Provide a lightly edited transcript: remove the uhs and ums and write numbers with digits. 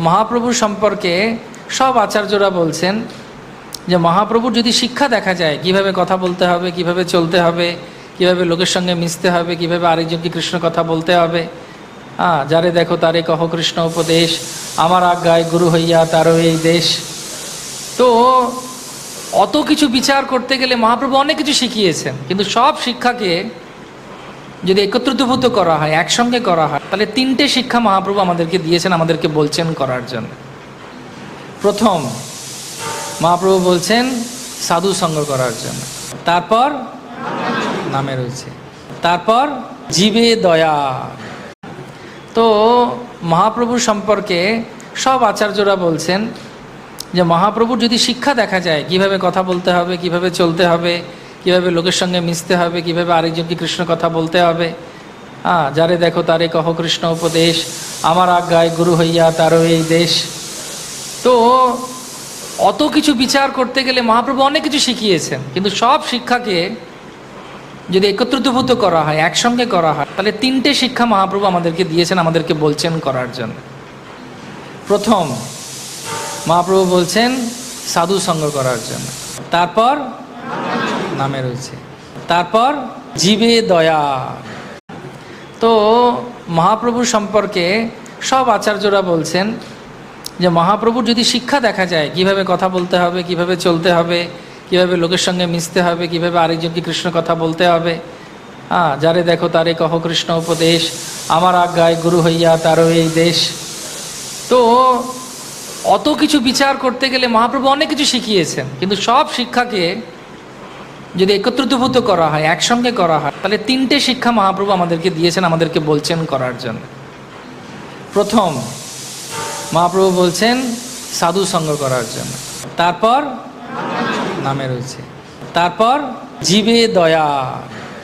মহাপ্রভুর সম্পর্কে সব আচার্যরা বলছেন যে মহাপ্রভুর যদি শিক্ষা দেখা যায় কিভাবে কথা বলতে হবে, কিভাবে চলতে হবে, কিভাবে লোকের সঙ্গে মিশতে হবে, কিভাবে আরেকজনকে কৃষ্ণ কথা বলতে হবে, যারে দেখো তারে কহ কৃষ্ণ উপদেশ, আমার আজ্ঞায় গুরু হইয়া তারও এই দেশ। তো অত কিছু বিচার করতে গেলে মহাপ্রভু অনেক কিছু শিখিয়েছেন, কিন্তু সব শিক্ষাকে যদি একত্রিতভূত করা হয়, একসঙ্গে করা হয়, তাহলে তিনটে শিক্ষা মহাপ্রভু আমাদেরকে দিয়েছেন, আমাদেরকে বলছেন করার জন্য। প্রথম, মহাপ্রভু বলছেন সাধু সঙ্গ করার জন্য। তারপর নামে রয়েছে, তারপর জীবে দয়া। তো মহাপ্রভুর সম্পর্কে সব আচার্যরা বলছেন যে মহাপ্রভুর যদি শিক্ষা দেখা যায় কিভাবে কথা বলতে হবে, কিভাবে চলতে হবে, কিভাবে লোকের সঙ্গে মিশতে হবে, কিভাবে আরেকজনকে কৃষ্ণ কথা বলতে হবে, যারে দেখো তারে কহ কৃষ্ণ উপদেশ, আমার আজ্ঞায় গুরু হইয়া তারও এই দেশ। তো অত কিছু বিচার করতে গেলে মহাপ্রভু অনেক কিছু শিখিয়েছেন, কিন্তু সব শিক্ষাকে যদি একত্রিতভূত করা হয়, একসঙ্গে করা হয়, তাহলে তিনটে শিক্ষা মহাপ্রভু আমাদেরকে দিয়েছেন, আমাদেরকে বলছেন করার জন্য। প্রথম, মহাপ্রভু বলছেন সাধু সঙ্গ করার জন্য। তারপর নামে রয়েছে, তারপর জীবে দয়া। তো মহাপ্রভুর সম্পর্কে সব আচার্যরা বলছেন যে মহাপ্রভুর যদি শিক্ষা দেখা যায় কিভাবে কথা বলতে হবে, কিভাবে চলতে হবে, কিভাবে লোকের সঙ্গে মিশতে হবে, কিভাবে আরেকজনকে কৃষ্ণ কথা বলতে হবে, যারে দেখো তারে কহ কৃষ্ণ উপদেশ, আমার আজ্ঞায় গুরু হইয়া তারও এই দেশ। তো অত কিছু বিচার করতে গেলে মহাপ্রভু অনেক কিছু শিখিয়েছেন, কিন্তু সব শিক্ষাকে যদি একত্রিতভূত করা হয়, একসঙ্গে করা হয়, তাহলে তিনটে শিক্ষা মহাপ্রভু আমাদেরকে দিয়েছেন, আমাদেরকে বলছেন করার জন্য। প্রথম, মহাপ্রভু বলছেন সাধু সঙ্গ করার জন্য। তারপর নামে রয়েছে, তারপর জীবে দয়া।